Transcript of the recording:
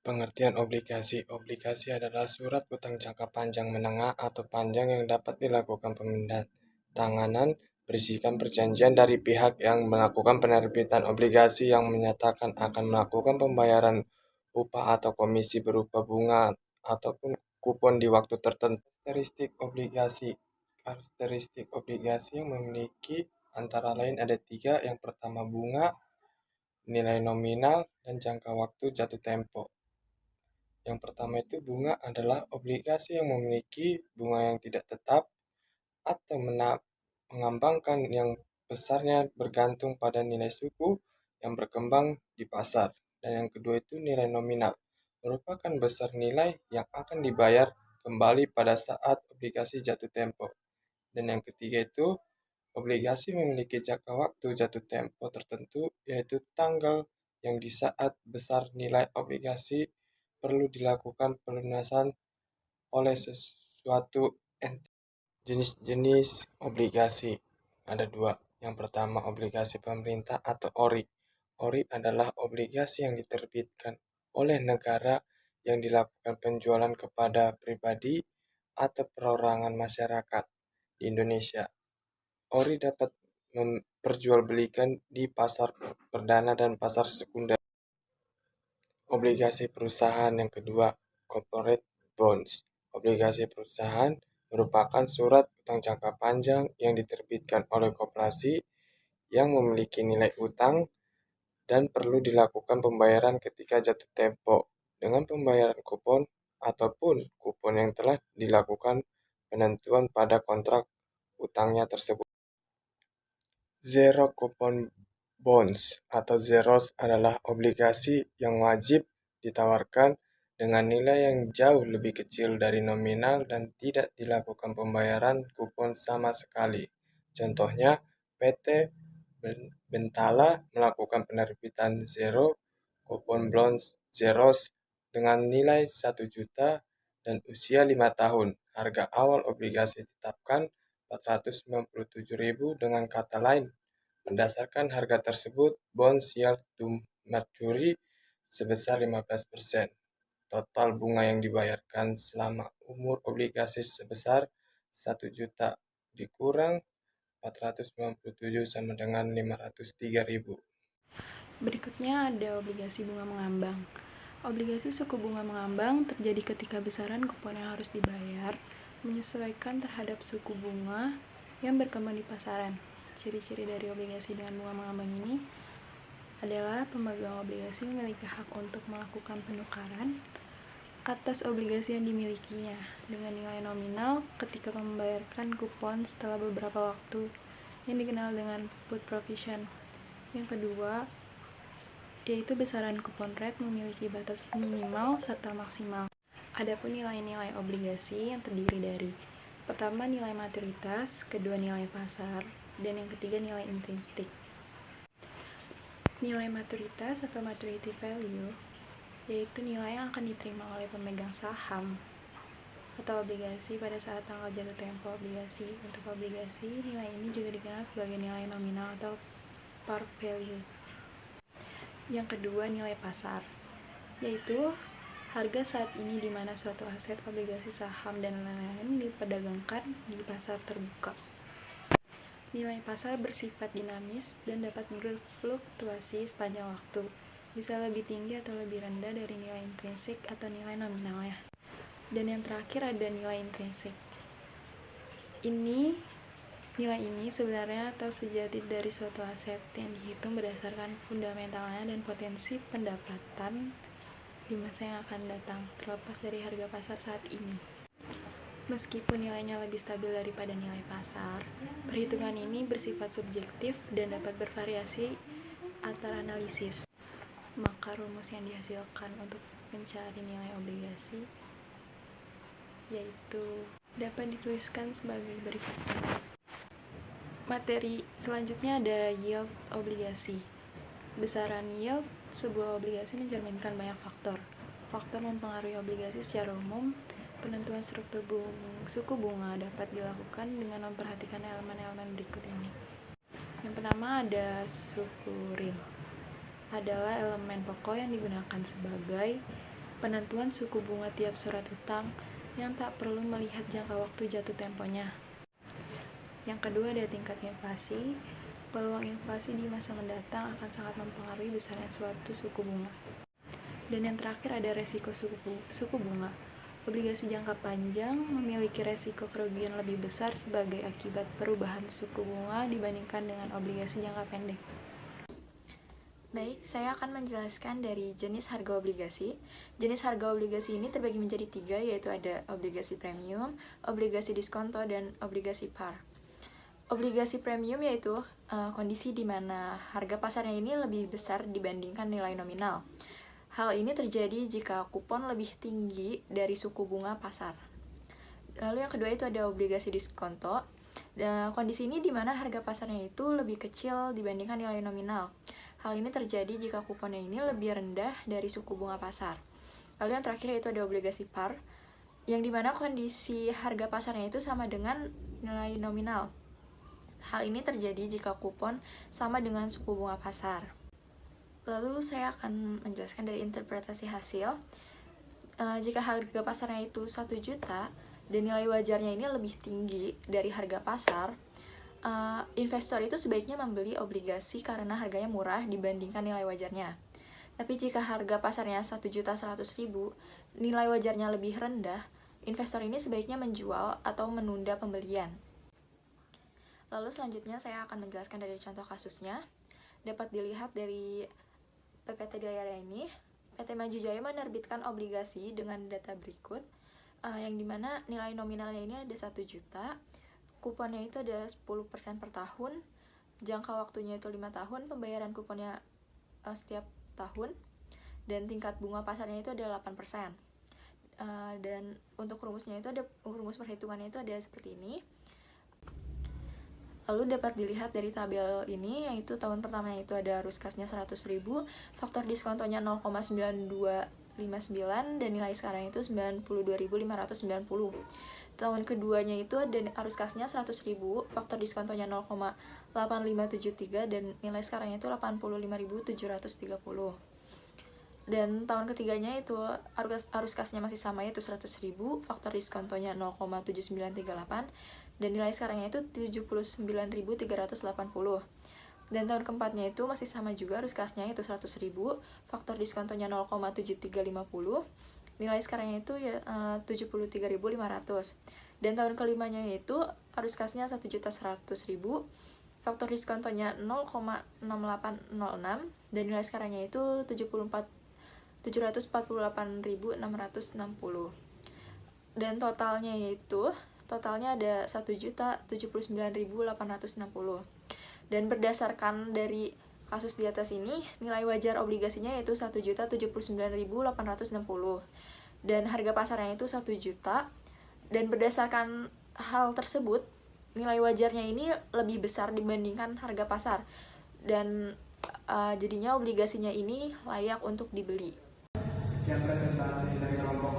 Pengertian obligasi. Obligasi adalah surat utang jangka panjang menengah atau panjang yang dapat dilakukan penandatanganan berisikan perjanjian dari pihak yang melakukan penerbitan obligasi yang menyatakan akan melakukan pembayaran upah atau komisi berupa bunga ataupun kupon di waktu tertentu. Karakteristik obligasi yang memiliki antara lain ada tiga. Yang pertama bunga, nilai nominal, dan jangka waktu jatuh tempo. Yang pertama itu bunga adalah obligasi yang memiliki bunga yang tidak tetap atau mengambangkan yang besarnya bergantung pada nilai suku yang berkembang di pasar. Dan yang kedua itu nilai nominal, merupakan besar nilai yang akan dibayar kembali pada saat obligasi jatuh tempo. Dan yang ketiga itu obligasi memiliki jangka waktu jatuh tempo tertentu, yaitu tanggal yang di saat besar nilai obligasi perlu dilakukan pelunasan oleh sesuatu entitas. Jenis-jenis obligasi ada dua. Yang pertama obligasi pemerintah atau ORI. ORI adalah obligasi yang diterbitkan oleh negara yang dilakukan penjualan kepada pribadi atau perorangan masyarakat di Indonesia. ORI dapat memperjualbelikan di pasar perdana dan pasar sekunder. Obligasi perusahaan yang kedua, corporate bonds. Obligasi perusahaan merupakan surat utang jangka panjang yang diterbitkan oleh koperasi yang memiliki nilai utang dan perlu dilakukan pembayaran ketika jatuh tempo dengan pembayaran kupon ataupun kupon yang telah dilakukan penentuan pada kontrak utangnya tersebut. Zero coupon bonds atau zeros adalah obligasi yang wajib ditawarkan dengan nilai yang jauh lebih kecil dari nominal dan tidak dilakukan pembayaran kupon sama sekali. Contohnya, PT Bentala melakukan penerbitan zero coupon bonds zeros dengan nilai 1 juta dan usia 5 tahun. Harga awal obligasi ditetapkan 497.000. Dengan kata lain, berdasarkan harga tersebut, bonds yield to maturity sebesar 15%. Total bunga yang dibayarkan selama umur obligasi sebesar 1 juta dikurang 497 sama dengan 503.000. Berikutnya ada obligasi bunga mengambang. Obligasi suku bunga mengambang terjadi ketika besaran kupon yang harus dibayar menyesuaikan terhadap suku bunga yang berkembang di pasaran. Ciri-ciri dari obligasi dengan bunga mengambang ini adalah pemegang obligasi memiliki hak untuk melakukan penukaran atas obligasi yang dimilikinya dengan nilai nominal ketika membayarkan kupon setelah beberapa waktu, yang dikenal dengan put provision. Yang kedua, yaitu besaran kupon rate memiliki batas minimal serta maksimal. Adapun nilai-nilai obligasi yang terdiri dari pertama nilai maturitas, kedua nilai pasar, dan yang ketiga nilai intrinsik. Nilai maturitas atau maturity value yaitu nilai yang akan diterima oleh pemegang saham atau obligasi pada saat tanggal jatuh tempo obligasi. Untuk obligasi, nilai ini juga dikenal sebagai nilai nominal atau par value. Yang kedua, nilai pasar, yaitu harga saat ini di mana suatu aset, obligasi, saham, dan lain-lain diperdagangkan di pasar terbuka. Nilai pasar bersifat dinamis dan dapat berfluktuasi sepanjang waktu, bisa lebih tinggi atau lebih rendah dari nilai intrinsik atau nilai nominalnya. Dan yang terakhir ada nilai intrinsik. Nilai ini sebenarnya atau sejati dari suatu aset yang dihitung berdasarkan fundamentalnya dan potensi pendapatan di masa yang akan datang, terlepas dari harga pasar saat ini. Meskipun nilainya lebih stabil daripada nilai pasar, perhitungan ini bersifat subjektif dan dapat bervariasi antar analisis. Maka rumus yang dihasilkan untuk mencari nilai obligasi yaitu dapat dituliskan sebagai berikut. Materi selanjutnya ada yield obligasi. Besaran yield sebuah obligasi mencerminkan banyak faktor. Faktor mempengaruhi obligasi secara umum. Penentuan struktur suku bunga dapat dilakukan dengan memperhatikan elemen-elemen berikut ini. Yang pertama ada suku real. Adalah elemen pokok yang digunakan sebagai penentuan suku bunga tiap surat utang yang tak perlu melihat jangka waktu jatuh temponya. Yang kedua ada tingkat inflasi. Peluang inflasi di masa mendatang akan sangat mempengaruhi besarnya suatu suku bunga. Dan yang terakhir ada resiko suku bunga. Obligasi jangka panjang memiliki resiko kerugian lebih besar sebagai akibat perubahan suku bunga dibandingkan dengan obligasi jangka pendek. Baik, saya akan menjelaskan dari jenis harga obligasi. Jenis harga obligasi ini terbagi menjadi 3, yaitu ada obligasi premium, obligasi diskonto, dan obligasi par. Obligasi premium yaitu kondisi di mana harga pasarnya ini lebih besar dibandingkan nilai nominal. Hal ini terjadi jika kupon lebih tinggi dari suku bunga pasar. Lalu yang kedua itu ada obligasi diskonto. Kondisi ini di mana harga pasarnya itu lebih kecil dibandingkan nilai nominal. Hal ini terjadi jika kuponnya ini lebih rendah dari suku bunga pasar. Lalu yang terakhir itu ada obligasi par, yang dimana kondisi harga pasarnya itu sama dengan nilai nominal. Hal ini terjadi jika kupon sama dengan suku bunga pasar. Lalu saya akan menjelaskan dari interpretasi hasil. Jika harga pasarnya itu 1 juta dan nilai wajarnya ini lebih tinggi dari harga pasar, investor itu sebaiknya membeli obligasi karena harganya murah dibandingkan nilai wajarnya. Tapi jika harga pasarnya 1.100.000, nilai wajarnya lebih rendah, investor ini sebaiknya menjual atau menunda pembelian. Lalu selanjutnya saya akan menjelaskan dari contoh kasusnya. Dapat dilihat dari PPT di layar ini, PT Maju Jaya menerbitkan obligasi dengan data berikut, yang dimana nilai nominalnya ini ada 1 juta, kuponnya itu ada 10% per tahun, jangka waktunya itu 5 tahun, pembayaran kuponnya setiap tahun, dan tingkat bunga pasarnya itu ada 8%. Dan untuk rumusnya itu ada, rumus perhitungannya itu ada seperti ini. Lalu dapat dilihat dari tabel ini, yaitu tahun pertamanya itu ada arus kasnya 100.000, faktor diskontonya 0,9259, dan nilai sekarang itu 92.590. Tahun keduanya itu ada arus kasnya 100.000, faktor diskontonya 0,8573, dan nilai sekarang itu 85.730. Dan tahun ketiganya itu arus kasnya masih sama, yaitu 100.000, faktor diskontonya 0,7938, dan nilai sekarangnya itu 79.380. Dan tahun keempatnya itu masih sama juga, arus kasnya itu 100.000, faktor diskontonya 0,7350, nilai sekarangnya itu ya 73.500. Dan tahun kelimanya itu arus kasnya 1.100.000, faktor diskontonya 0,6806, dan nilai sekarangnya itu 748.660. Dan totalnya ada 1.079.860. Dan berdasarkan dari kasus di atas ini, nilai wajar obligasinya yaitu 1.079.860. Dan harga pasarnya itu 1 juta. Dan berdasarkan hal tersebut, nilai wajarnya ini lebih besar dibandingkan harga pasar. Dan jadinya obligasinya ini layak untuk dibeli. Sekian presentasi dari kelompok